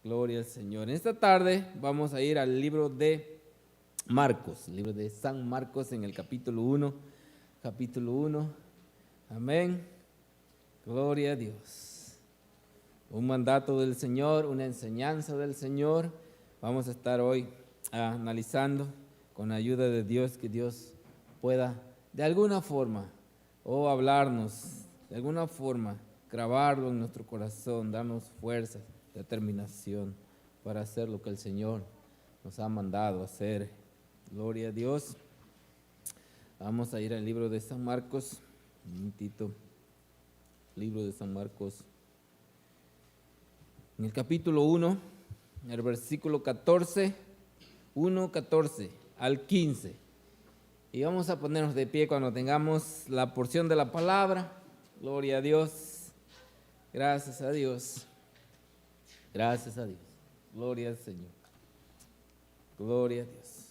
Gloria al Señor. En esta tarde vamos a ir al libro de Marcos, libro de San Marcos en el capítulo 1. Capítulo 1. Amén. Gloria a Dios. Un mandato del Señor, una enseñanza del Señor. Vamos a estar hoy analizando con la ayuda de Dios, que Dios pueda de alguna forma hablarnos, de alguna forma grabarlo en nuestro corazón, darnos fuerza, determinación para hacer lo que el Señor nos ha mandado hacer. Gloria a Dios. Vamos a ir al libro de San Marcos, un momentito. Libro de San Marcos, en el capítulo 1, en el versículo 14, 1:14 al 15. Y vamos a ponernos de pie cuando tengamos la porción de la palabra. Gloria a Dios. Gracias a Dios. Gracias a Dios. Gloria al Señor. Gloria a Dios.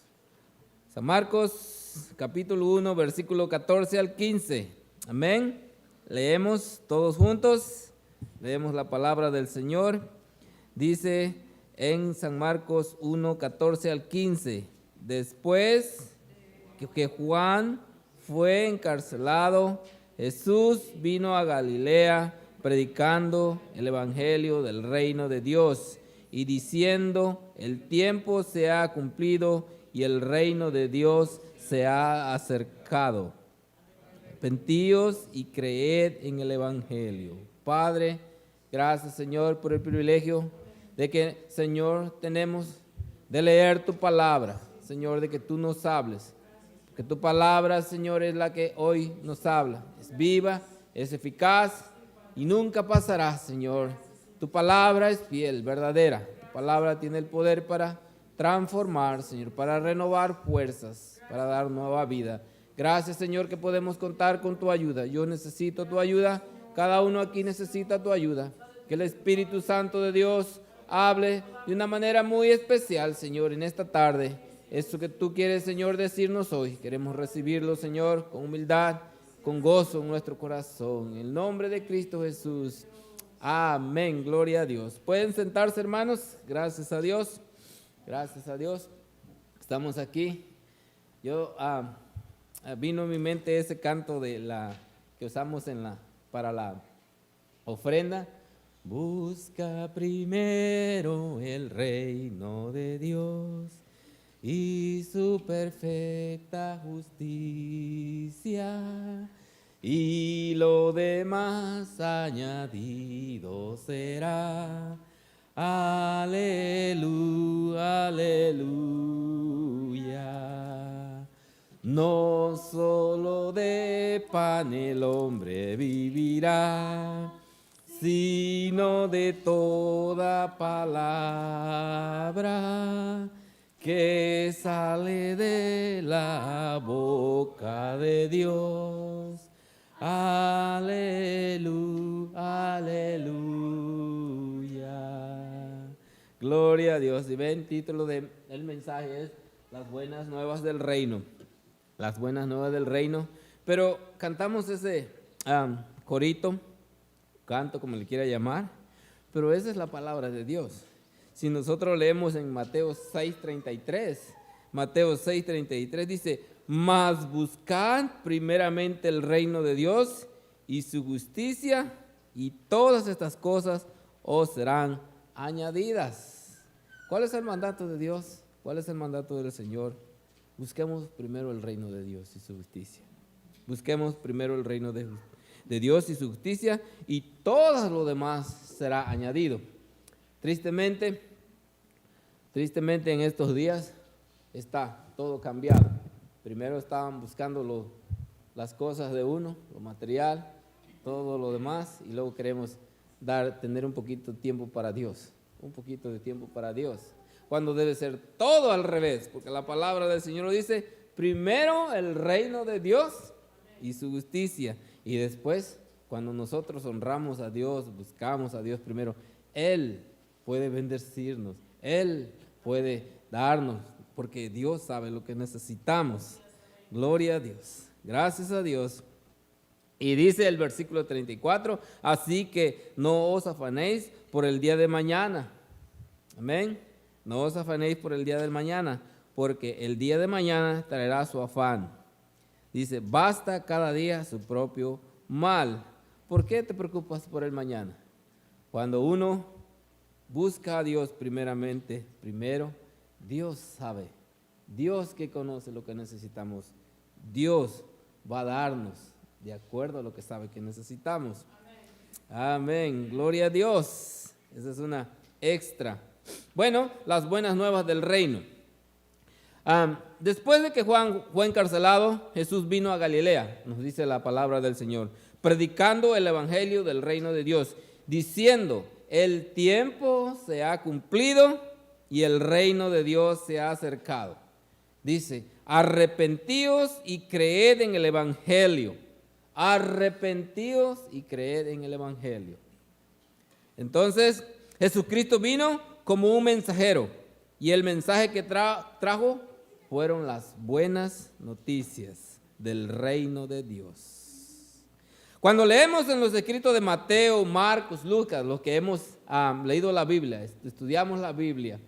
San Marcos, capítulo 1, versículo 14 al 15. Amén. Leemos todos juntos. Leemos la palabra del Señor. Dice en San Marcos 1, 14 al 15. Después que Juan fue encarcelado, Jesús vino a Galilea predicando el evangelio del reino de Dios y diciendo: el tiempo se ha cumplido y el reino de Dios se ha acercado. Arrepentíos y creed en el evangelio. Padre, gracias, Señor, por el privilegio de que, Señor, tenemos de leer tu palabra, Señor, de que tú nos hables. Que tu palabra, Señor, es la que hoy nos habla. Es viva, es eficaz y nunca pasará, Señor. Tu palabra es fiel, verdadera. Tu palabra tiene el poder para transformar, Señor, para renovar fuerzas, para dar nueva vida. Gracias, Señor, que podemos contar con tu ayuda. Yo necesito tu ayuda. Cada uno aquí necesita tu ayuda. Que el Espíritu Santo de Dios hable de una manera muy especial, Señor, en esta tarde. Esto que tú quieres, Señor, decirnos hoy, queremos recibirlo, Señor, con humildad, con gozo en nuestro corazón. En el nombre de Cristo Jesús. Amén. Gloria a Dios. ¿Pueden sentarse, hermanos? Gracias a Dios. Gracias a Dios. Estamos aquí. Vino a mi mente ese canto que usamos para la ofrenda. Busca primero el reino de Dios y su perfecta justicia, y lo demás añadido será. Aleluya, aleluya. No solo de pan el hombre vivirá, sino de toda palabra que sale de la boca de Dios. Aleluya, aleluya. Gloria a Dios. Y ven, el título del mensaje es Las buenas nuevas del reino. Las buenas nuevas del reino. Pero cantamos ese corito, canto, como le quiera llamar, pero esa es la palabra de Dios. Si nosotros leemos en Mateo 6:33, dice: mas buscad primeramente el reino de Dios y su justicia, y todas estas cosas os serán añadidas. ¿Cuál es el mandato de Dios? ¿Cuál es el mandato del Señor? Busquemos primero el reino de Dios y su justicia. Busquemos primero el reino de Dios y su justicia, y todo lo demás será añadido. Tristemente en estos días está todo cambiado. Primero estaban buscando las cosas de uno, lo material, todo lo demás, y luego queremos tener un poquito de tiempo para Dios, cuando debe ser todo al revés, porque la palabra del Señor lo dice: primero el reino de Dios y su justicia, y después, cuando nosotros honramos a Dios, buscamos a Dios primero, Él puede bendecirnos, Él puede darnos, porque Dios sabe lo que necesitamos. Gloria a Dios. Gracias a Dios. Y dice el versículo 34, así que no os afanéis por el día de mañana, Amén. No os afanéis por el día del mañana, porque el día de mañana traerá su afán. Dice, basta cada día su propio mal. ¿Por qué te preocupas por el mañana? Cuando uno busca a Dios primero, Dios sabe. Dios que conoce lo que necesitamos. Dios va a darnos de acuerdo a lo que sabe que necesitamos. Amén. Gloria a Dios. Esa es una extra. Bueno, las buenas nuevas del reino. Después de que Juan fue encarcelado, Jesús vino a Galilea, nos dice la palabra del Señor, predicando el evangelio del reino de Dios, diciendo, el tiempo se ha cumplido y el reino de Dios se ha acercado. Dice, arrepentíos y creed en el evangelio. Arrepentíos y creed en el evangelio. Entonces, Jesucristo vino como un mensajero y el mensaje que trajo fueron las buenas noticias del reino de Dios. Cuando leemos en los escritos de Mateo, Marcos, Lucas, los que hemos leído la Biblia, estudiamos la Biblia.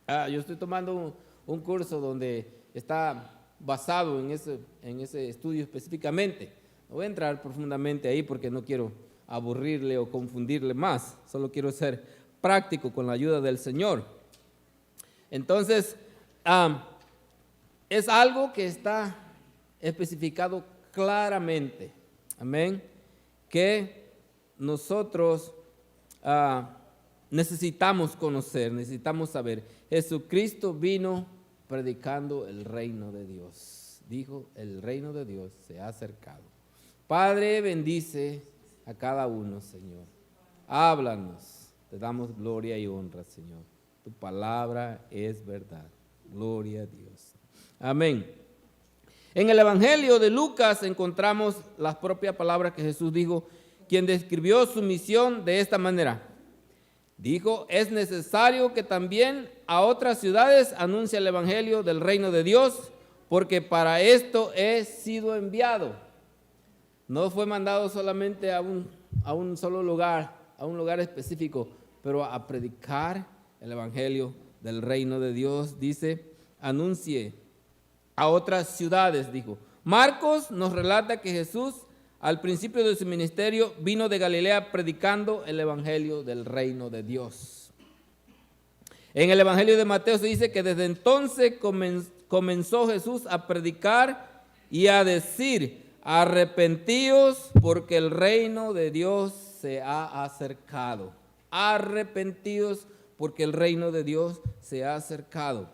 Yo estoy tomando un curso donde está basado en ese estudio específicamente. No voy a entrar profundamente ahí porque no quiero aburrirle o confundirle más. Solo quiero ser práctico con la ayuda del Señor. Entonces, es algo que está especificado claramente, amén, que nosotros necesitamos conocer, necesitamos saber. Jesucristo vino predicando el reino de Dios. Dijo, el reino de Dios se ha acercado. Padre, bendice a cada uno, Señor. Háblanos, te damos gloria y honra, Señor. Tu palabra es verdad. Gloria a Dios. Amén. En el Evangelio de Lucas encontramos las propias palabras que Jesús dijo, quien describió su misión de esta manera. Dijo, es necesario que también a otras ciudades anuncie el Evangelio del reino de Dios, porque para esto he sido enviado. No fue mandado solamente a un solo lugar, a un lugar específico, pero a predicar el Evangelio del reino de Dios. Dice, anuncie a otras ciudades, dijo. Marcos nos relata que Jesús al principio de su ministerio vino de Galilea predicando el evangelio del reino de Dios. En el evangelio de Mateo se dice que desde entonces comenzó Jesús a predicar y a decir, arrepentíos porque el reino de Dios se ha acercado. Arrepentíos porque el reino de Dios se ha acercado.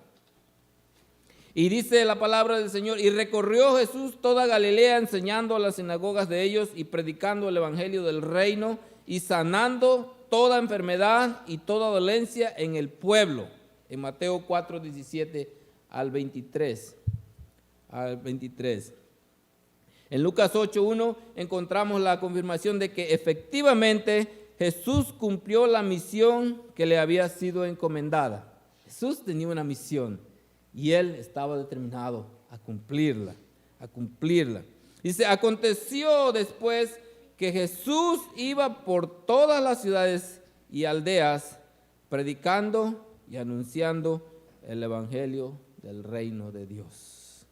Y dice la palabra del Señor, y recorrió Jesús toda Galilea enseñando a las sinagogas de ellos y predicando el evangelio del reino y sanando toda enfermedad y toda dolencia en el pueblo. En Mateo 4, 17 al 23. En Lucas 8, 1 encontramos la confirmación de que efectivamente Jesús cumplió la misión que le había sido encomendada. Jesús tenía una misión. Y él estaba determinado a cumplirla, Dice, aconteció después que Jesús iba por todas las ciudades y aldeas, predicando y anunciando el evangelio del reino de Dios.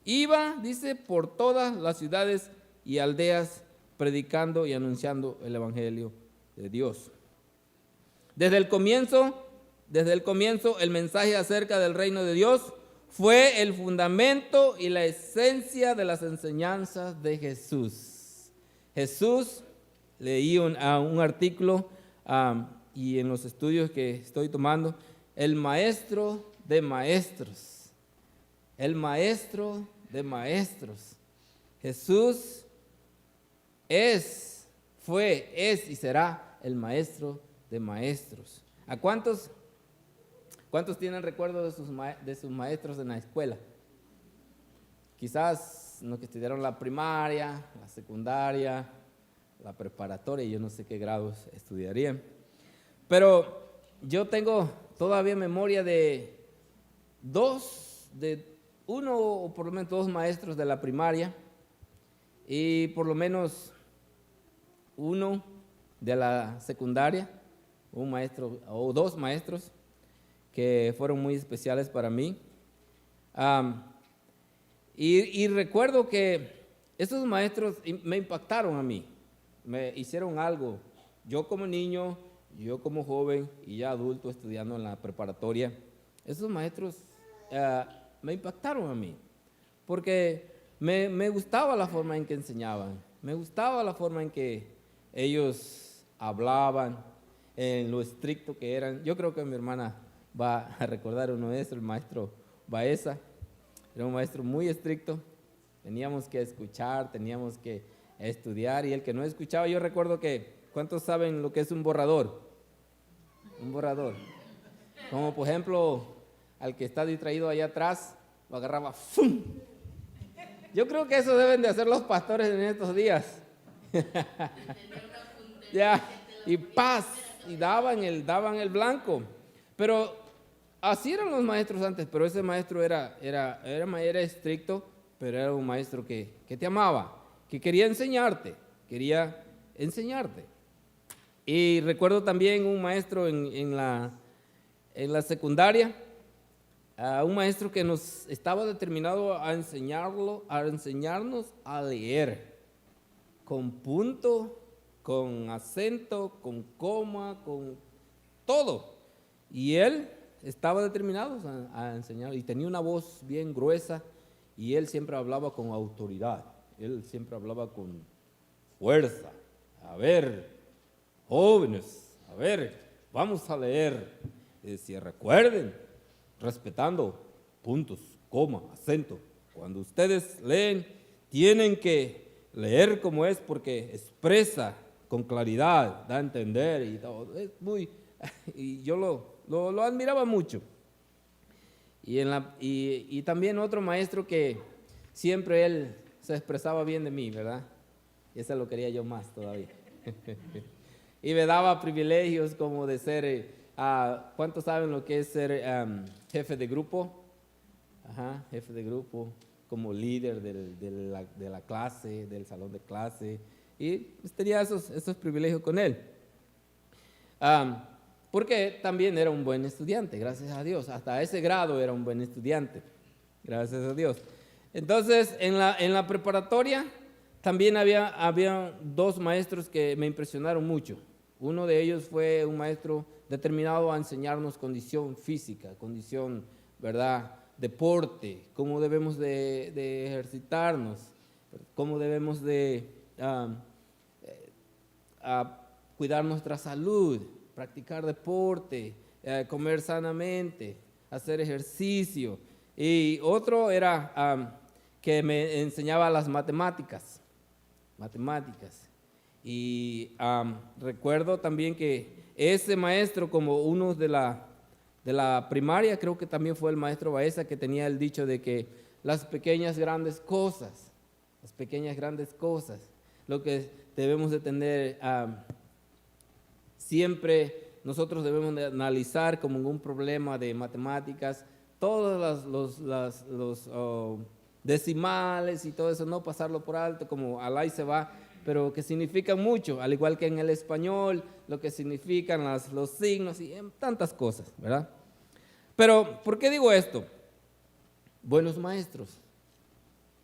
Iba, dice, por todas las ciudades y aldeas, predicando y anunciando el evangelio de Dios. Desde el comienzo, el mensaje acerca del reino de Dios fue el fundamento y la esencia de las enseñanzas de Jesús. Jesús, leí un artículo y en los estudios que estoy tomando, el maestro de maestros. El maestro de maestros. Jesús es y será el maestro de maestros. ¿A cuántos tienen recuerdo de sus maestros en la escuela? Quizás los que estudiaron la primaria, la secundaria, la preparatoria, yo no sé qué grados estudiarían. Pero yo tengo todavía memoria de uno o por lo menos dos maestros de la primaria y por lo menos uno de la secundaria. un maestro o dos maestros que fueron muy especiales para mí. Y recuerdo que esos maestros me impactaron a mí, me hicieron algo. Yo como niño, yo como joven y ya adulto estudiando en la preparatoria, esos maestros me impactaron a mí, porque me gustaba la forma en que enseñaban, me gustaba la forma en que ellos hablaban, en lo estricto que eran. Yo creo que mi hermana va a recordar uno de esos, el maestro Baeza. Era un maestro muy estricto, teníamos que escuchar, teníamos que estudiar, y el que no escuchaba, yo recuerdo que, ¿cuántos saben lo que es un borrador? Un borrador. Como por ejemplo, al que está distraído allá atrás, lo agarraba, ¡fum! Yo creo que eso deben de hacer los pastores en estos días. Ya, y paz, y daban el blanco. Pero así eran los maestros antes, pero ese maestro era estricto, pero era un maestro que te amaba, que quería enseñarte. Y recuerdo también un maestro en la secundaria, un maestro que nos estaba determinado a enseñarnos a leer, con punto, con acento, con coma, con todo. Y él estaba determinado a enseñar, y tenía una voz bien gruesa, y él siempre hablaba con autoridad, él siempre hablaba con fuerza. A ver, jóvenes, a ver, vamos a leer. Y decía, recuerden, respetando puntos, coma, acento. Cuando ustedes leen, tienen que leer como es, porque expresa con claridad, da a entender y todo. Es muy, y yo lo admiraba mucho. Y también otro maestro que siempre él se expresaba bien de mí, ¿verdad? Y ese lo quería yo más todavía. Y me daba privilegios como de ser, ¿cuántos saben lo que es ser jefe de grupo? Ajá, jefe de grupo, como líder de la clase, del salón de clase. Y pues tenía esos privilegios con él. Porque también era un buen estudiante, gracias a Dios. Hasta ese grado era un buen estudiante, gracias a Dios. Entonces, en la preparatoria también había dos maestros que me impresionaron mucho. Uno de ellos fue un maestro determinado a enseñarnos condición física, condición, ¿verdad?, deporte, cómo debemos de ejercitarnos, cómo debemos de cuidar nuestra salud, practicar deporte, comer sanamente, hacer ejercicio. Y otro era que me enseñaba las matemáticas. Y recuerdo también que ese maestro, como uno de la primaria, creo que también fue el maestro Baeza, que tenía el dicho de que las pequeñas grandes cosas, lo que debemos de tener, siempre nosotros debemos de analizar como en un problema de matemáticas, todos los decimales y todo eso, no pasarlo por alto, como alá y se va, pero que significan mucho, al igual que en el español, lo que significan los signos y tantas cosas, ¿verdad? Pero, ¿por qué digo esto? Buenos maestros.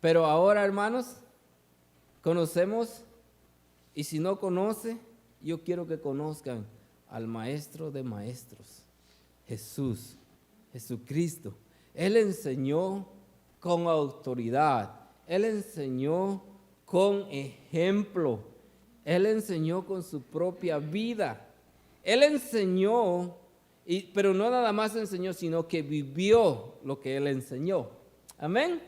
Pero ahora, hermanos, conocemos, y si no conoce, yo quiero que conozcan al Maestro de Maestros, Jesucristo. Él enseñó con autoridad, Él enseñó con ejemplo, Él enseñó con su propia vida. Él enseñó, pero no nada más enseñó, sino que vivió lo que Él enseñó. Amén.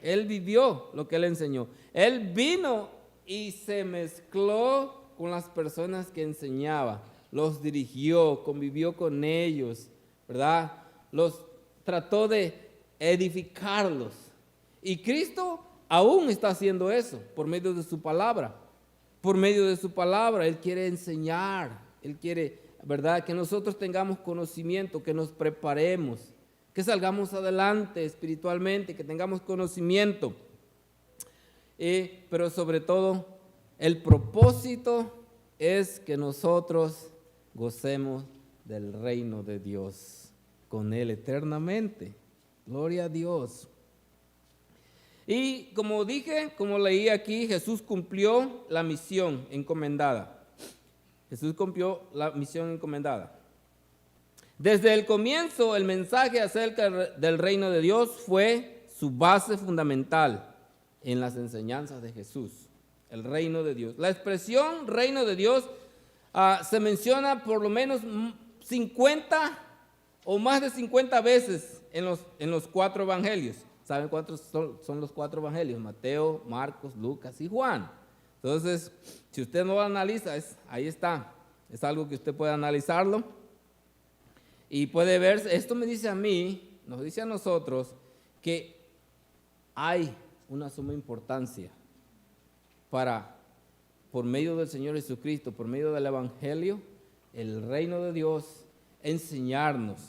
Él vivió lo que Él enseñó. Él vino y se mezcló con las personas que enseñaba, los dirigió, convivió con ellos, ¿verdad? Los trató de edificarlos. Y Cristo aún está haciendo eso por medio de su palabra. Por medio de su palabra, Él quiere enseñar, Él quiere, ¿verdad?, que nosotros tengamos conocimiento, que nos preparemos, que salgamos adelante espiritualmente, que tengamos conocimiento. Pero sobre todo, el propósito es que nosotros gocemos del reino de Dios con Él eternamente. Gloria a Dios. Y como dije, como leí aquí, Jesús cumplió la misión encomendada. Jesús cumplió la misión encomendada. Desde el comienzo, el mensaje acerca del reino de Dios fue su base fundamental en las enseñanzas de Jesús. El reino de Dios. La expresión reino de Dios se menciona por lo menos 50 o más de 50 veces en los 4 evangelios. ¿Saben cuántos son los 4 evangelios? Mateo, Marcos, Lucas y Juan. Entonces, si usted no lo analiza, ahí está. Es algo que usted puede analizarlo. Y puede ver, esto me dice a mí, nos dice a nosotros, que hay una suma importancia para, por medio del Señor Jesucristo, por medio del Evangelio, el reino de Dios, enseñarnos,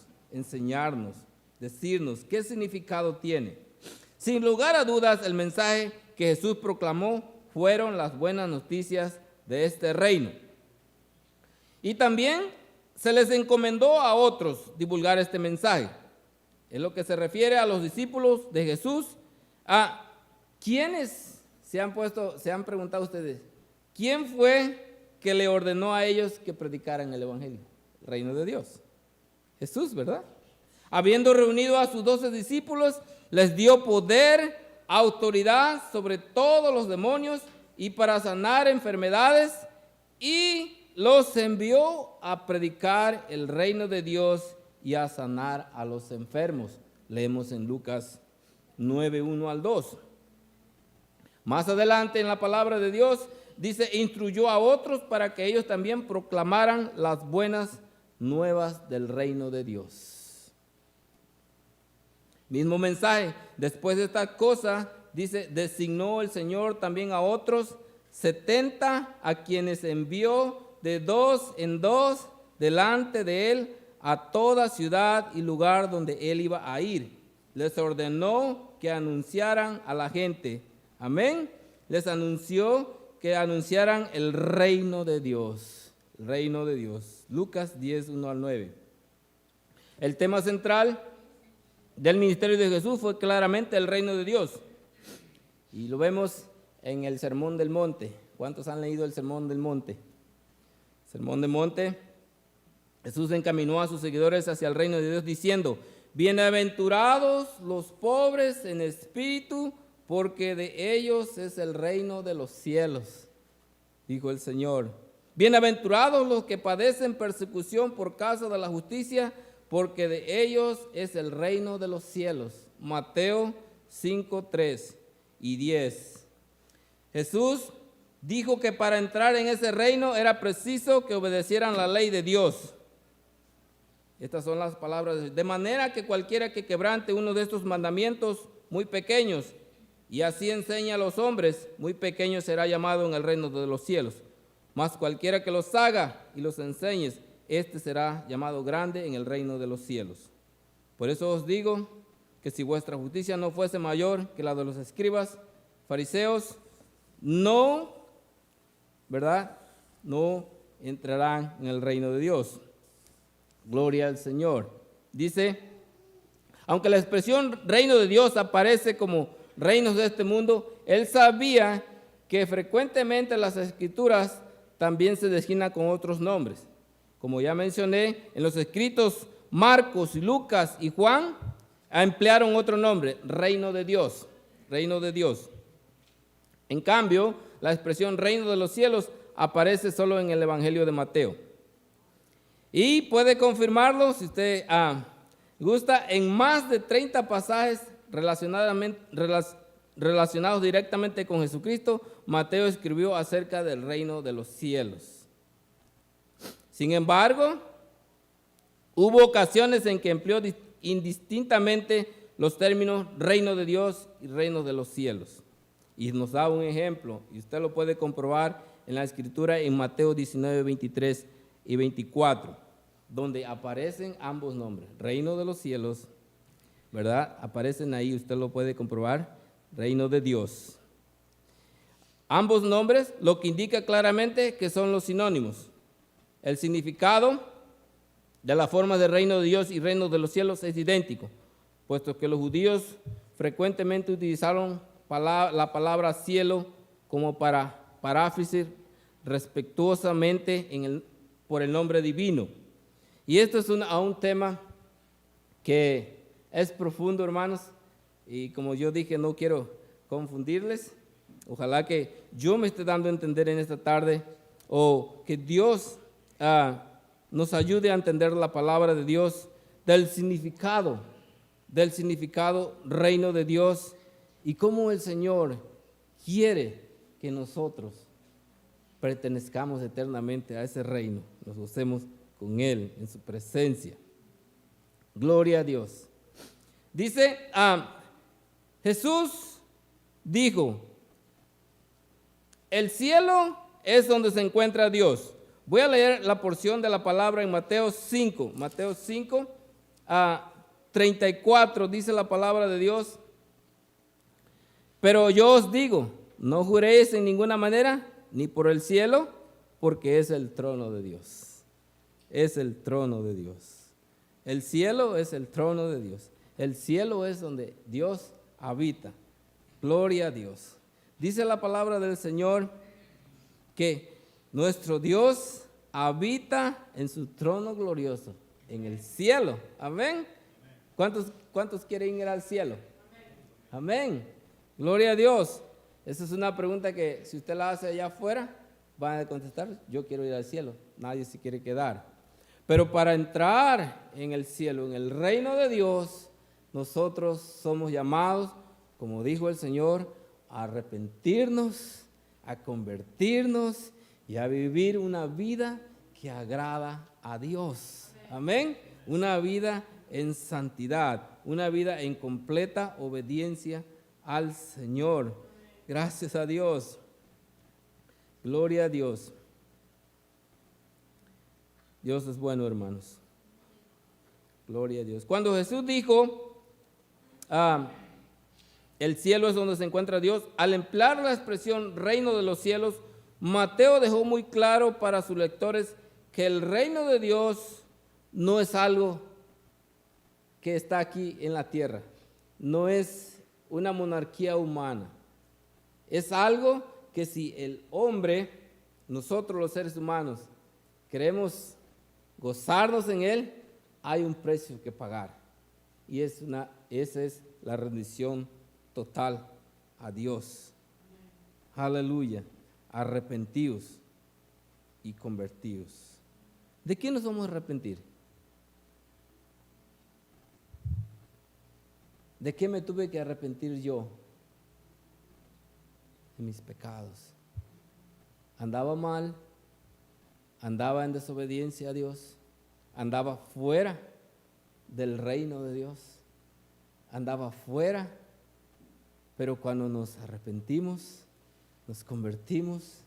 decirnos qué significado tiene. Sin lugar a dudas, el mensaje que Jesús proclamó fueron las buenas noticias de este reino. Y también se les encomendó a otros divulgar este mensaje. Es lo que se refiere a los discípulos de Jesús. ¿A quiénes se han preguntado ustedes? ¿Quién fue que le ordenó a ellos que predicaran el Evangelio? El reino de Dios. Jesús, ¿verdad? Habiendo reunido a sus 12 discípulos, les dio poder, autoridad sobre todos los demonios y para sanar enfermedades, y los envió a predicar el reino de Dios y a sanar a los enfermos. Leemos en Lucas 9, 1 al 2. Más adelante en la palabra de Dios dice, instruyó a otros para que ellos también proclamaran las buenas nuevas del reino de Dios. Mismo mensaje. Después de esta cosa, dice, designó el Señor también a otros 70 a quienes envió de 2 en 2 delante de él a toda ciudad y lugar donde él iba a ir. Les ordenó que anunciaran a la gente. Amén. Les anunció que anunciaran el reino de Dios. El reino de Dios. Lucas 10, 1 al 9. El tema central del ministerio de Jesús fue claramente el reino de Dios. Y lo vemos en el Sermón del Monte. ¿Cuántos han leído el Sermón del Monte? Sermón del Monte. Jesús encaminó a sus seguidores hacia el reino de Dios diciendo, bienaventurados los pobres en espíritu, porque de ellos es el reino de los cielos, dijo el Señor. Bienaventurados los que padecen persecución por causa de la justicia, porque de ellos es el reino de los cielos. Mateo 5, 3 y 10. Jesús dijo que para entrar en ese reino era preciso que obedecieran la ley de Dios. Estas son las palabras. De manera que cualquiera que quebrante uno de estos mandamientos muy pequeños y así enseña a los hombres, muy pequeño será llamado en el reino de los cielos. Mas cualquiera que los haga y los enseñe, este será llamado grande en el reino de los cielos. Por eso os digo que si vuestra justicia no fuese mayor que la de los escribas, fariseos, no, ¿verdad? No entrarán en el reino de Dios. Gloria al Señor. Dice, aunque la expresión reino de Dios aparece como reinos de este mundo, él sabía que frecuentemente las escrituras también se designan con otros nombres. Como ya mencioné, en los escritos Marcos, Lucas y Juan emplearon otro nombre, reino de Dios, reino de Dios. En cambio, la expresión reino de los cielos aparece solo en el Evangelio de Mateo. Y puede confirmarlo, si usted gusta, en más de 30 pasajes relacionados directamente con Jesucristo, Mateo escribió acerca del reino de los cielos. Sin embargo, hubo ocasiones en que empleó indistintamente los términos reino de Dios y reino de los cielos. Y nos da un ejemplo, y usted lo puede comprobar en la Escritura en Mateo 19, 23 y 24, donde aparecen ambos nombres, reino de los cielos, ¿verdad? Aparecen ahí, usted lo puede comprobar, reino de Dios. Ambos nombres, lo que indica claramente que son los sinónimos. El significado de la forma de reino de Dios y reino de los cielos es idéntico, puesto que los judíos frecuentemente utilizaron la palabra cielo como para paráfrasis respetuosamente por el nombre divino. Y esto es un tema que es profundo, hermanos, y como yo dije, no quiero confundirles. Ojalá que yo me esté dando a entender en esta tarde, o que Dios nos ayude a entender la palabra de Dios, del significado reino de Dios, y cómo el Señor quiere que nosotros pertenezcamos eternamente a ese reino, nos gocemos con Él, en su presencia. Gloria a Dios. Dice, Jesús dijo, el cielo es donde se encuentra Dios. Voy a leer la porción de la palabra en Mateo 5, 34, dice la palabra de Dios. Pero yo os digo, no juréis en ninguna manera, ni por el cielo, porque es el trono de Dios. Es el trono de Dios. El cielo es el trono de Dios. El cielo es donde Dios habita. Gloria a Dios. Dice la palabra del Señor que nuestro Dios habita en su trono glorioso, en el cielo. Amén. ¿Cuántos quieren ir al cielo? Amén. Gloria a Dios. Esa es una pregunta que si usted la hace allá afuera, van a contestar, yo quiero ir al cielo. Nadie se quiere quedar. Pero para entrar en el cielo, en el reino de Dios, nosotros somos llamados, como dijo el Señor, a arrepentirnos, a convertirnos y a vivir una vida que agrada a Dios. Amén. Una vida en santidad, una vida en completa obediencia al Señor. Gracias a Dios. Gloria a Dios. Dios es bueno, hermanos. Gloria a Dios. Cuando Jesús dijo, el cielo es donde se encuentra Dios, al emplear la expresión reino de los cielos, Mateo dejó muy claro para sus lectores que el reino de Dios no es algo que está aquí en la tierra, no es una monarquía humana, es algo que si el hombre, nosotros los seres humanos, queremos gozarnos en él, hay un precio que pagar, y esa es la rendición total a Dios. Aleluya. Arrepentidos y convertidos. ¿De qué nos vamos a arrepentir? ¿De qué me tuve que arrepentir yo? De mis pecados. Andaba mal, andaba en desobediencia a Dios, andaba fuera del reino de Dios, andaba fuera, pero cuando nos arrepentimos, nos convertimos,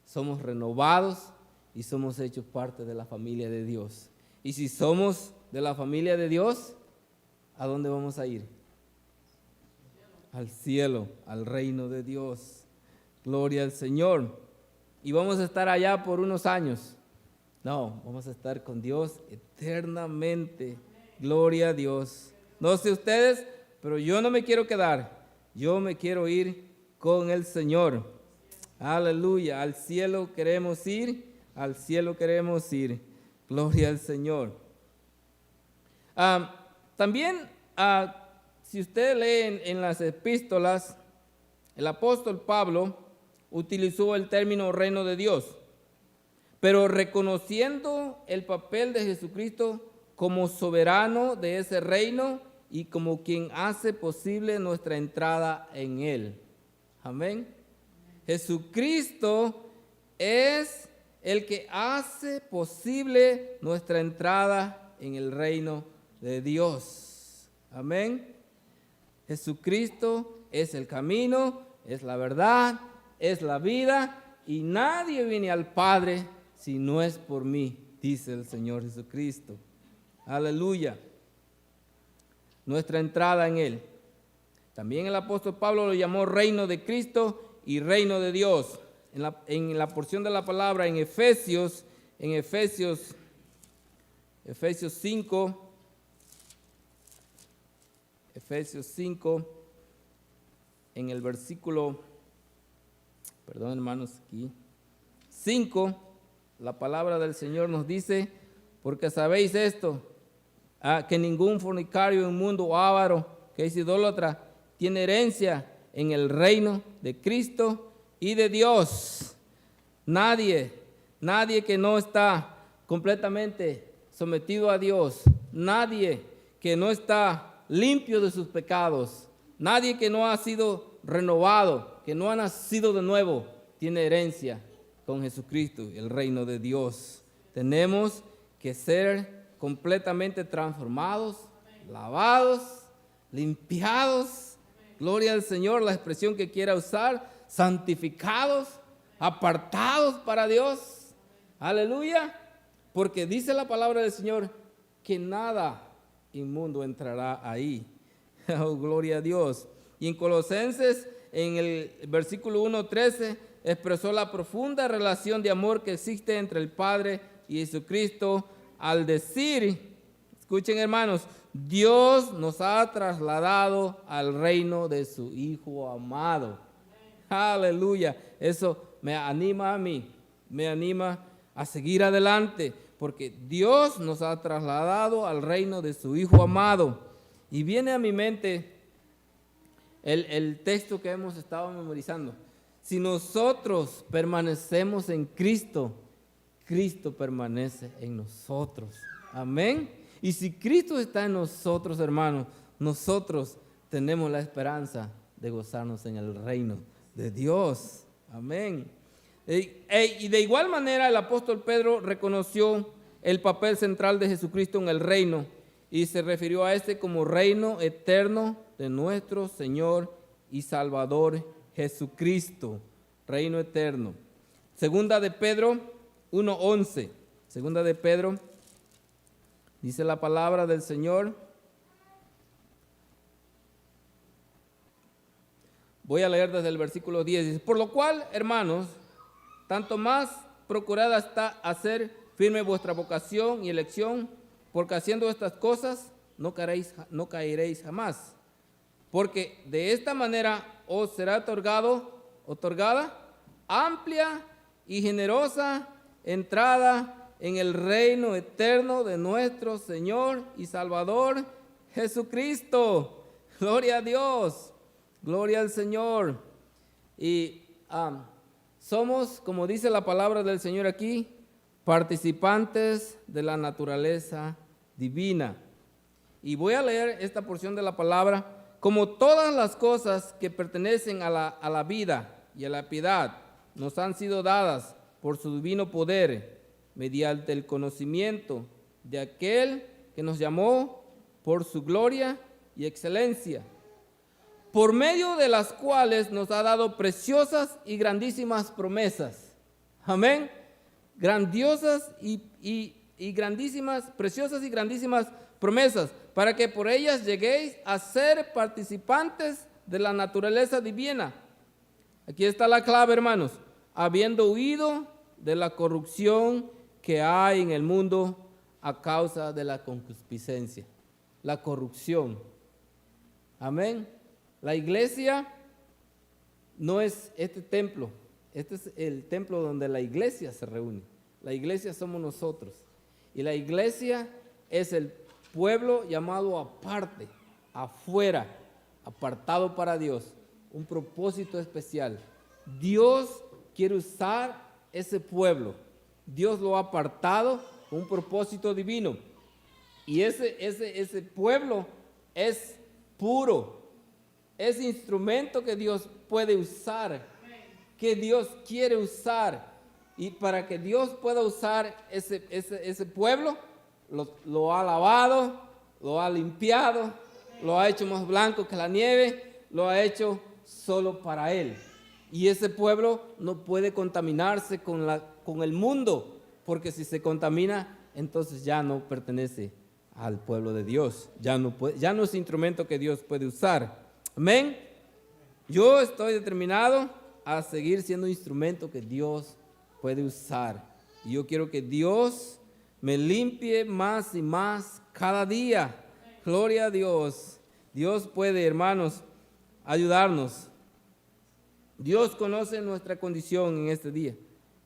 somos renovados y somos hechos parte de la familia de Dios. Y si somos de la familia de Dios, ¿a dónde vamos a ir? Al cielo, al reino de Dios. Gloria al Señor. Y vamos a estar allá por unos años. No, vamos a estar con Dios eternamente. Gloria a Dios. No sé ustedes, pero yo no me quiero quedar. Yo me quiero ir con el Señor. Aleluya. Al cielo queremos ir. Al cielo queremos ir. Gloria al Señor. También, si ustedes leen en las epístolas, el apóstol Pablo utilizó el término reino de Dios, pero reconociendo el papel de Jesucristo como soberano de ese reino y como quien hace posible nuestra entrada en él. Amén. Jesucristo es el que hace posible nuestra entrada en el reino de Dios. Amén. Jesucristo es el camino, es la verdad, es la vida, y nadie viene al Padre si no es por mí, dice el Señor Jesucristo. Aleluya. Nuestra entrada en Él. También el apóstol Pablo lo llamó reino de Cristo y reino de Dios. En la porción de la palabra en Efesios en Efesios 5, en el versículo, perdón hermanos, aquí, 5, la palabra del Señor nos dice, porque sabéis esto, que ningún fornicario, inmundo o avaro, que es idólatra, tiene herencia en el reino de Cristo y de Dios. Nadie que no está completamente sometido a Dios, nadie que no está limpio de sus pecados, nadie que no ha sido renovado, que no ha nacido de nuevo, tiene herencia con Jesucristo, el reino de Dios. Tenemos que ser completamente transformados, lavados, limpiados, gloria al Señor, la expresión que quiera usar, santificados, apartados para Dios, aleluya, porque dice la palabra del Señor que nada inmundo entrará ahí. Oh, gloria a Dios. Y en Colosenses, en el versículo 1:13, expresó la profunda relación de amor que existe entre el Padre y Jesucristo al decir, escuchen hermanos, Dios nos ha trasladado al reino de su Hijo amado. Aleluya. Eso me anima a mí, me anima a seguir adelante, porque Dios nos ha trasladado al reino de su Hijo amado. Y viene a mi mente el texto que hemos estado memorizando. Si nosotros permanecemos en Cristo, Cristo permanece en nosotros. Amén. Y si Cristo está en nosotros, hermanos, nosotros tenemos la esperanza de gozarnos en el reino de Dios. Amén. Y de igual manera el apóstol Pedro reconoció el papel central de Jesucristo en el reino y se refirió a este como reino eterno de nuestro Señor y Salvador Jesucristo. Reino eterno. Segunda de Pedro 1:11. Segunda de Pedro, dice la palabra del Señor. Voy a leer desde el versículo 10. Dice, por lo cual, hermanos, tanto más procurad está hacer firme vuestra vocación y elección, porque haciendo estas cosas no caeréis jamás. Porque de esta manera os será otorgada amplia y generosa entrada en el reino eterno de nuestro Señor y Salvador Jesucristo. Gloria a Dios, gloria al Señor. Y somos, como dice la palabra del Señor aquí, participantes de la naturaleza divina. Y voy a leer esta porción de la palabra. Como todas las cosas que pertenecen a la vida y a la piedad nos han sido dadas por su divino poder, mediante el conocimiento de aquel que nos llamó por su gloria y excelencia, por medio de las cuales nos ha dado preciosas y grandísimas promesas. Amén. Grandiosas y grandísimas, preciosas y grandísimas promesas, para que por ellas lleguéis a ser participantes de la naturaleza divina. Aquí está la clave, hermanos. Habiendo huido de la corrupción que hay en el mundo a causa de la concupiscencia. La corrupción. Amén. La iglesia no es este templo. Este es el templo donde la iglesia se reúne. La iglesia somos nosotros. Y la iglesia es el pueblo llamado aparte, afuera, apartado para Dios. Un propósito especial. Dios quiere usar ese pueblo. Dios lo ha apartado con un propósito divino. Y ese pueblo es puro. Es instrumento que Dios puede usar, que Dios quiere usar. Y para que Dios pueda usar ese pueblo, lo ha lavado, lo ha limpiado, lo ha hecho más blanco que la nieve, lo ha hecho solo para Él. Y ese pueblo no puede contaminarse con el mundo, porque si se contamina, entonces ya no pertenece al pueblo de Dios. Ya no es instrumento que Dios puede usar. Amén. Yo estoy determinado a seguir siendo instrumento que Dios puede usar. Y yo quiero que Dios me limpie más y más cada día. Gloria a Dios. Dios puede, hermanos, ayudarnos. Dios conoce nuestra condición en este día,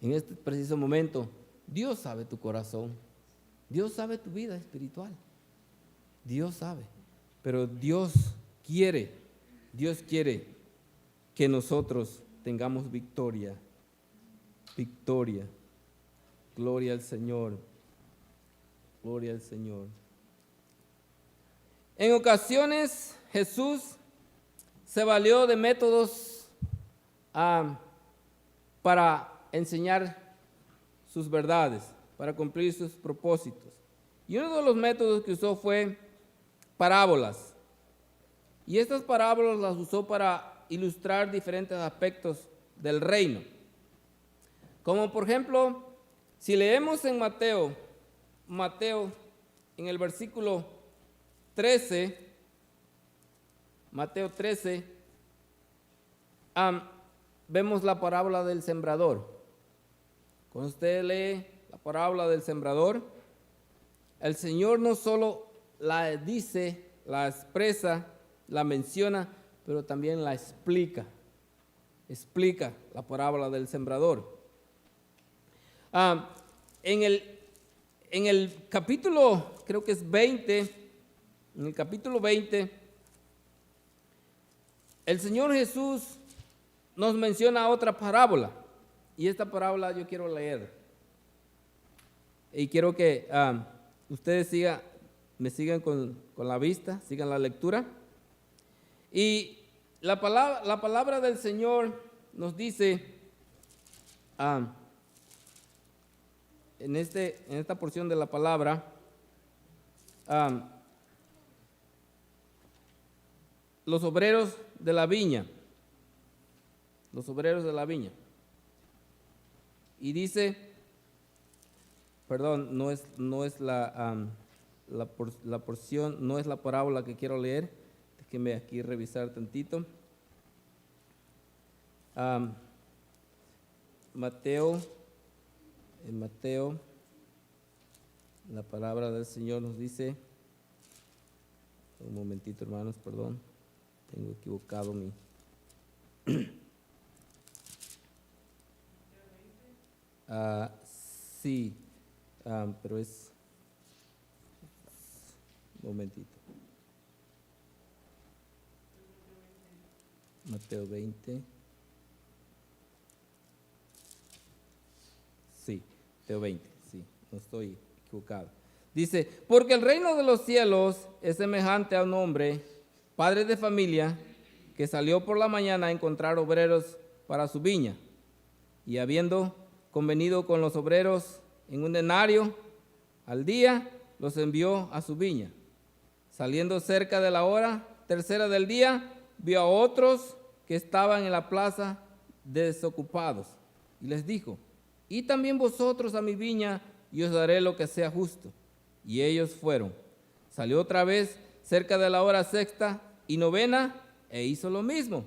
en este preciso momento. Dios sabe tu corazón. Dios sabe tu vida espiritual. Dios sabe. Pero Dios quiere que nosotros tengamos victoria. Victoria. Gloria al Señor. Gloria al Señor. En ocasiones Jesús se valió de métodos para enseñar sus verdades, para cumplir sus propósitos. Y uno de los métodos que usó fue parábolas. Y estas parábolas las usó para ilustrar diferentes aspectos del reino. Como por ejemplo, si leemos en Mateo en el versículo 13, Mateo 13, vemos la parábola del sembrador. Cuando usted lee la parábola del sembrador, el Señor no solo la dice, la expresa, la menciona, pero también la explica. Explica la parábola del sembrador. En el capítulo, creo que es 20, en el capítulo 20, el Señor Jesús nos menciona otra parábola. Y esta parábola yo quiero leer. Y quiero que ustedes me sigan con la vista, sigan la lectura. Y la palabra del Señor nos dice en esta porción de la palabra, los obreros de la viña. Los obreros de la viña. Y dice, perdón, no es la porción, no es la parábola que quiero leer. Déjenme aquí revisar tantito. En Mateo, la palabra del Señor nos dice, un momentito hermanos, perdón, tengo equivocado mi... sí, pero es... Un momentito. Mateo 20. Sí, Mateo 20, sí, no estoy equivocado. Dice, porque el reino de los cielos es semejante a un hombre, padre de familia, que salió por la mañana a encontrar obreros para su viña. Y habiendo convenido con los obreros en un denario al día, los envió a su viña. Saliendo cerca de la hora tercera del día, vio a otros que estaban en la plaza desocupados. Y les dijo, y también vosotros a mi viña, y os daré lo que sea justo. Y ellos fueron. Salió otra vez cerca de la hora sexta y novena, e hizo lo mismo.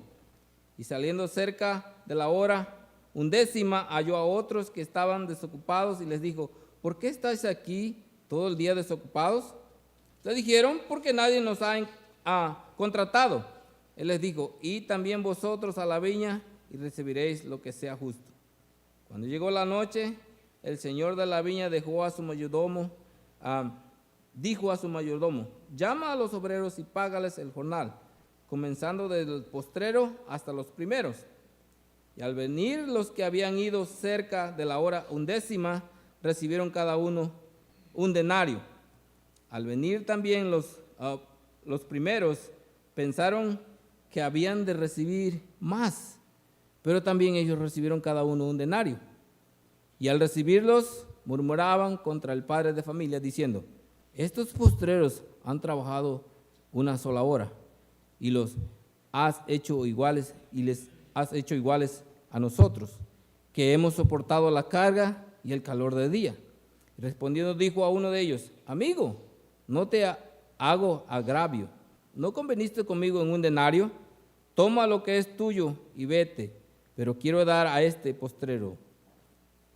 Y saliendo cerca de la hora undécima, halló a otros que estaban desocupados y les dijo, ¿por qué estáis aquí todo el día desocupados? Le dijeron, porque nadie nos ha contratado. Él les dijo, y también vosotros a la viña, y recibiréis lo que sea justo. Cuando llegó la noche, el señor de la viña dijo a su mayordomo, llama a los obreros y págales el jornal, comenzando desde el postrero hasta los primeros. Y al venir los que habían ido cerca de la hora undécima, recibieron cada uno un denario. Al venir también los primeros, pensaron que habían de recibir más, pero también ellos recibieron cada uno un denario. Y al recibirlos, murmuraban contra el padre de familia, diciendo, estos postreros han trabajado una sola hora, y los has hecho iguales, y les has hecho iguales a nosotros, que hemos soportado la carga y el calor del día. Respondiendo dijo a uno de ellos, amigo, no te hago agravio, ¿no conveniste conmigo en un denario? Toma lo que es tuyo y vete, pero quiero dar a este postrero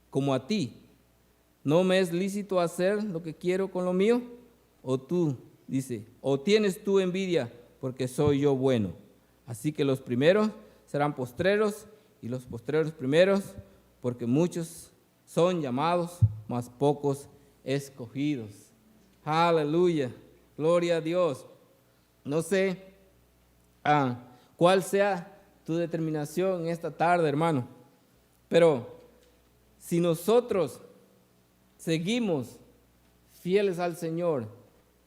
como a ti. ¿no me es lícito hacer lo que quiero con lo mío? O tú, dice, o tienes tú envidia porque soy yo bueno. Así que los primeros serán postreros y los postreros primeros, porque muchos son llamados, mas pocos escogidos. Aleluya, gloria a Dios. No sé cuál sea tu determinación en esta tarde, hermano, pero si nosotros seguimos fieles al Señor,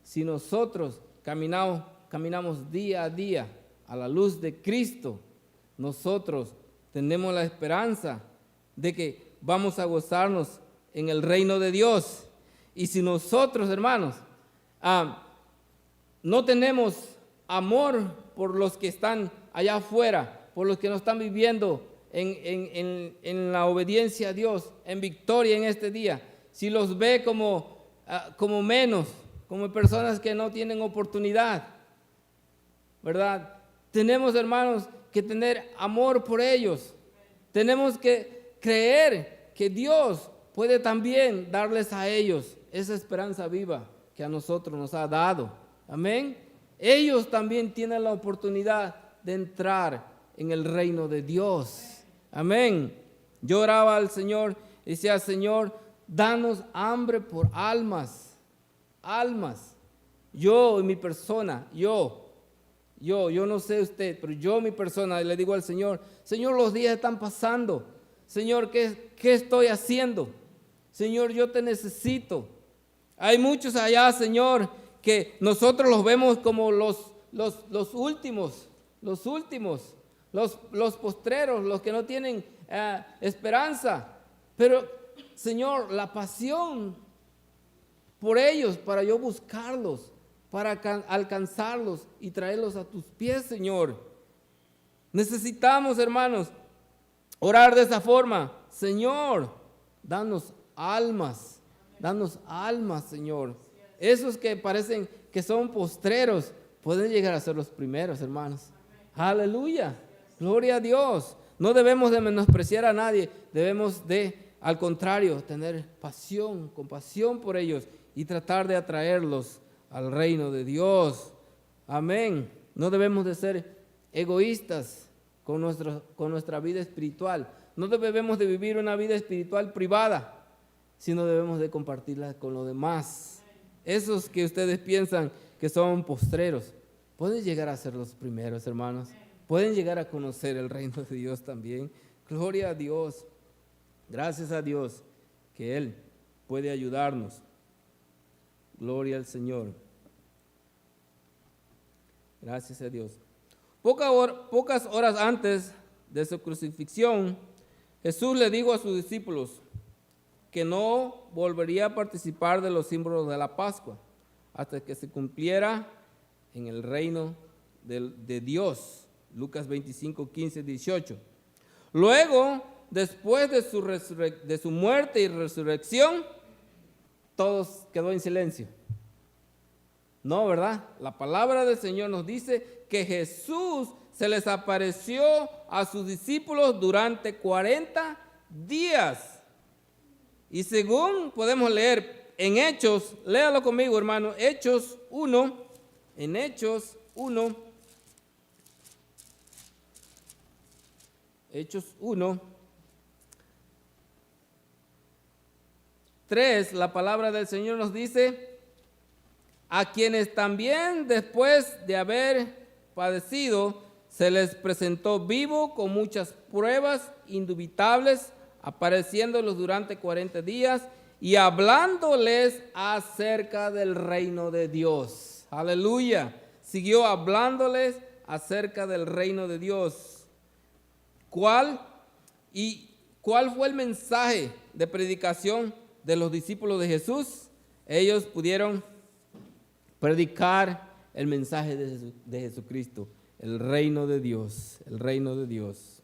si nosotros caminamos día a día a la luz de Cristo, nosotros tenemos la esperanza de que vamos a gozarnos en el reino de Dios. Y si nosotros, hermanos, no tenemos amor por los que están allá afuera, por los que no están viviendo en la obediencia a Dios, en victoria en este día, si los ve como menos, como personas que no tienen oportunidad, ¿verdad? Tenemos, hermanos, que tener amor por ellos. Tenemos que creer que Dios puede también darles a ellos esa esperanza viva que a nosotros nos ha dado. Amén. Ellos también tienen la oportunidad de entrar en el reino de Dios. Amén. Yo oraba al Señor y decía, Señor, danos hambre por almas. Yo y mi persona, yo no sé usted, pero yo mi persona le digo al Señor, Señor, los días están pasando. Señor, ¿qué estoy haciendo? Señor, yo te necesito. Hay muchos allá, Señor, que nosotros los vemos como los últimos, los postreros, los que no tienen esperanza. Pero, Señor, la pasión por ellos, para yo buscarlos, para alcanzarlos y traerlos a tus pies, Señor. Necesitamos, hermanos, orar de esa forma. Señor, danos almas, Señor. Esos que parecen que son postreros pueden llegar a ser los primeros, hermanos. Aleluya, gloria a Dios. No debemos de menospreciar a nadie, debemos de, al contrario, tener compasión por ellos y tratar de atraerlos al reino de Dios. Amén. No debemos de ser egoístas con nuestra vida espiritual. No debemos de vivir una vida espiritual privada, sino debemos de compartirla con los demás. Esos que ustedes piensan que son postreros, pueden llegar a ser los primeros, hermanos. Pueden llegar a conocer el reino de Dios también. Gloria a Dios. Gracias a Dios que Él puede ayudarnos. Gloria al Señor. Gracias a Dios. Pocas horas antes de su crucifixión, Jesús le dijo a sus discípulos que no volvería a participar de los símbolos de la Pascua hasta que se cumpliera en el reino de Dios. Lucas 25, 15, 18. Luego, después de su muerte y resurrección, todos quedó en silencio. No, ¿verdad? La palabra del Señor nos dice que Jesús se les apareció a sus discípulos durante 40 días. Y según podemos leer en Hechos, léalo conmigo, hermano, Hechos 1, en Hechos 1, Hechos 1, 3, la palabra del Señor nos dice, a quienes también después de haber padecido, se les presentó vivo con muchas pruebas indubitables, apareciéndolos durante 40 días y hablándoles acerca del reino de Dios. Aleluya. Siguió hablándoles acerca del reino de Dios. ¿Cuál fue el mensaje de predicación de los discípulos de Jesús? Ellos pudieron predicar el mensaje de Jesucristo, el reino de Dios, el reino de Dios.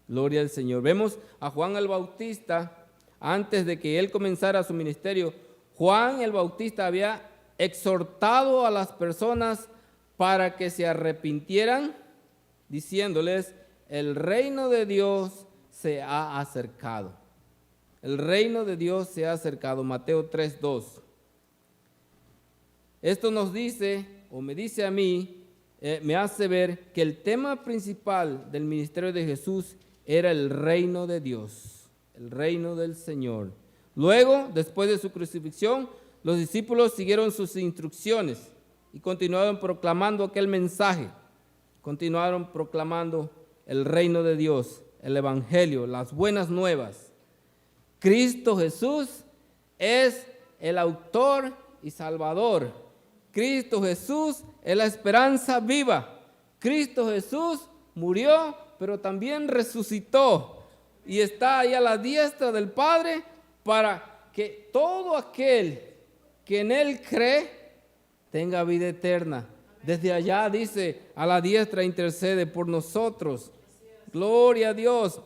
Gloria al Señor. Vemos a Juan el Bautista, antes de que él comenzara su ministerio, Juan el Bautista había exhortado a las personas para que se arrepintieran, diciéndoles, el reino de Dios se ha acercado. el reino de Dios se ha acercado. Mateo 3:2. Esto nos dice, o me dice a mí, me hace ver que el tema principal del ministerio de Jesús era el reino de Dios, el reino del Señor. Luego, después de su crucifixión, los discípulos siguieron sus instrucciones y continuaron proclamando aquel mensaje. Continuaron proclamando el reino de Dios, el evangelio, las buenas nuevas. Cristo Jesús es el autor y salvador. Cristo Jesús es la esperanza viva. Cristo Jesús murió, pero también resucitó y está ahí a la diestra del Padre para que todo aquel que en Él cree tenga vida eterna. Desde allá dice, a la diestra intercede por nosotros. Gloria a Dios.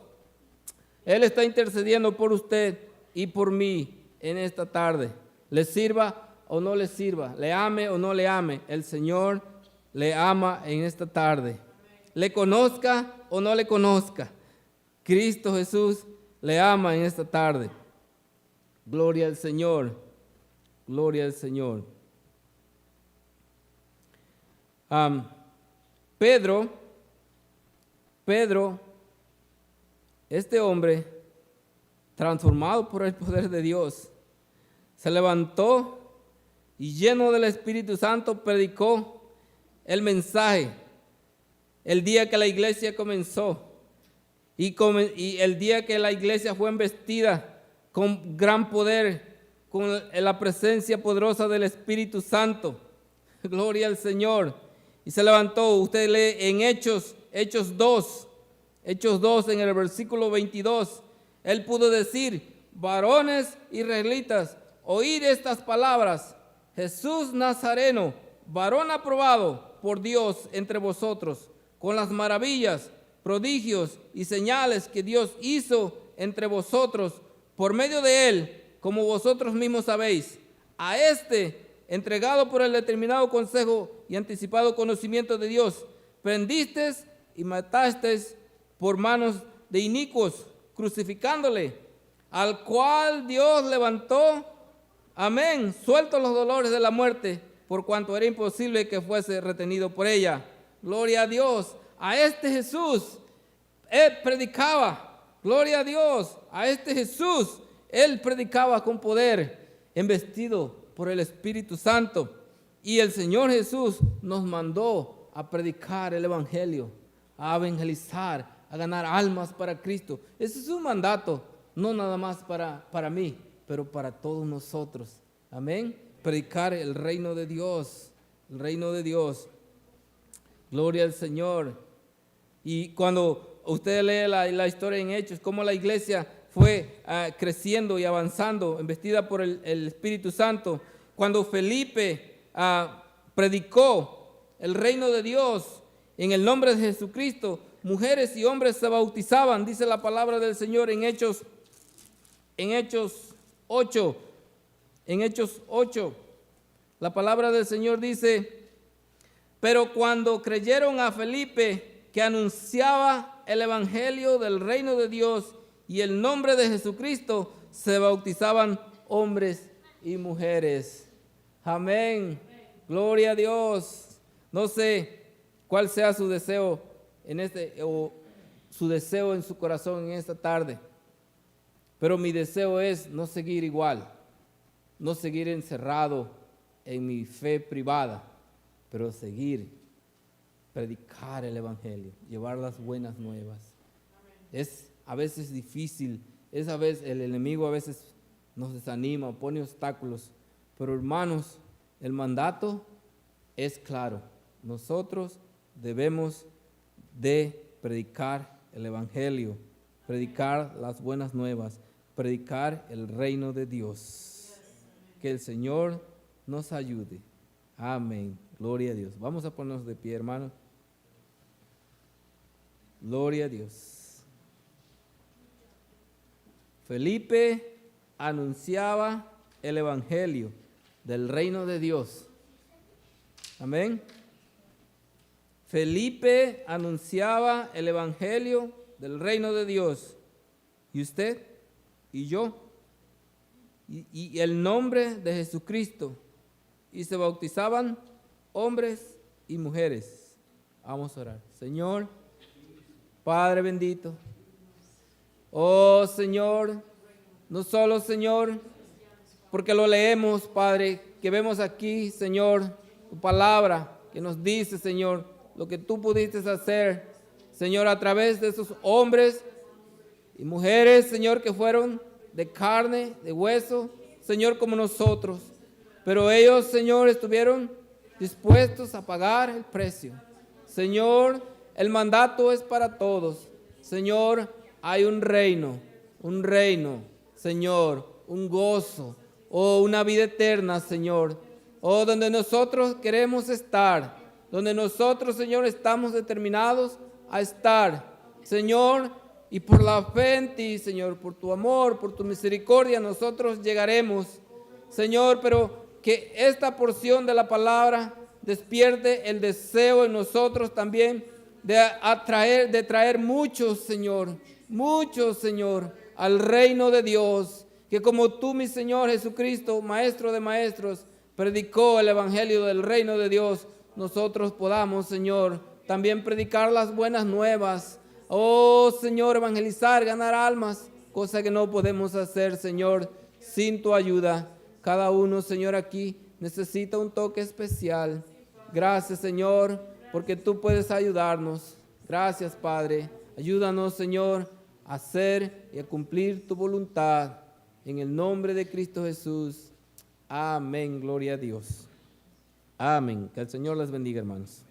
Él está intercediendo por usted y por mí en esta tarde. Le sirva o no le sirva, le ame o no le ame, el Señor le ama en esta tarde. Le conozca o no le conozca, Cristo Jesús le ama en esta tarde. Gloria al Señor, gloria al Señor. Pedro, este hombre transformado por el poder de Dios, se levantó y lleno del Espíritu Santo predicó el mensaje el día que la iglesia comenzó y el día que la iglesia fue embestida con gran poder, con la presencia poderosa del Espíritu Santo. Gloria al Señor. Y se levantó, usted lee en Hechos 2 en el versículo 22, él pudo decir, varones israelitas, oíd estas palabras, Jesús Nazareno, varón aprobado por Dios entre vosotros, con las maravillas, prodigios y señales que Dios hizo entre vosotros por medio de él, como vosotros mismos sabéis. A este, entregado por el determinado consejo y anticipado conocimiento de Dios, prendisteis y matasteis por manos de inicuos, crucificándole, al cual Dios levantó, amén, suelto los dolores de la muerte, por cuanto era imposible que fuese retenido por ella. Gloria a Dios. A este Jesús él predicaba, gloria a Dios, a este Jesús él predicaba con poder, embestido por el Espíritu Santo. Y el Señor Jesús nos mandó a predicar el evangelio, a evangelizar, a ganar almas para Cristo. Ese es un mandato, no nada más para mí, pero para todos nosotros. Amén. Predicar el reino de Dios, el reino de Dios. Gloria al Señor. Y cuando usted lee la historia en Hechos, cómo la iglesia fue creciendo y avanzando, embestida por el Espíritu Santo. Cuando Felipe predicó el reino de Dios en el nombre de Jesucristo, mujeres y hombres se bautizaban, dice la palabra del Señor en Hechos 8. En Hechos 8, la palabra del Señor dice, pero cuando creyeron a Felipe, que anunciaba el evangelio del reino de Dios y el nombre de Jesucristo, se bautizaban hombres y mujeres. Amén. Gloria a Dios. No sé cuál sea su deseo o su deseo en su corazón en esta tarde, pero mi deseo es no seguir igual, no seguir encerrado en mi fe privada, pero seguir, predicar el evangelio, llevar las buenas nuevas. Es a veces difícil, el enemigo a veces nos desanima, pone obstáculos, pero hermanos, el mandato es claro. Nosotros debemos de predicar el evangelio, predicar las buenas nuevas, predicar el reino de Dios. Que el Señor nos ayude. Amén. Gloria a Dios. Vamos a ponernos de pie, hermanos. Gloria a Dios. Felipe anunciaba el evangelio del reino de Dios. Amén. Felipe anunciaba el evangelio del reino de Dios. ¿Y usted? ¿Y yo? y el nombre de Jesucristo, y se bautizaban hombres y mujeres. Vamos a orar. Señor, Padre bendito, oh Señor, no solo Señor, porque lo leemos, Padre, que vemos aquí, Señor, tu palabra que nos dice, Señor, lo que tú pudiste hacer, Señor, a través de esos hombres y mujeres, Señor, que fueron de carne, de hueso, Señor, como nosotros. Pero ellos, Señor, estuvieron dispuestos a pagar el precio. Señor, el mandato es para todos. Señor, hay un reino, Señor, un gozo, una vida eterna, Señor, donde nosotros queremos estar, donde nosotros, Señor, estamos determinados a estar, Señor, y por la fe en ti, Señor, por tu amor, por tu misericordia, nosotros llegaremos, Señor, pero que esta porción de la palabra despierte el deseo en nosotros también de traer muchos, Señor, al reino de Dios, que como tú, mi Señor Jesucristo, Maestro de maestros, predicó el evangelio del reino de Dios, nosotros podamos, Señor, también predicar las buenas nuevas. Oh, Señor, evangelizar, ganar almas, cosa que no podemos hacer, Señor, sin tu ayuda. Cada uno, Señor, aquí necesita un toque especial. Gracias, Señor, porque tú puedes ayudarnos. Gracias, Padre. Ayúdanos, Señor, a hacer y a cumplir tu voluntad. En el nombre de Cristo Jesús. Amén. Gloria a Dios. Amén. Que el Señor les bendiga, hermanos.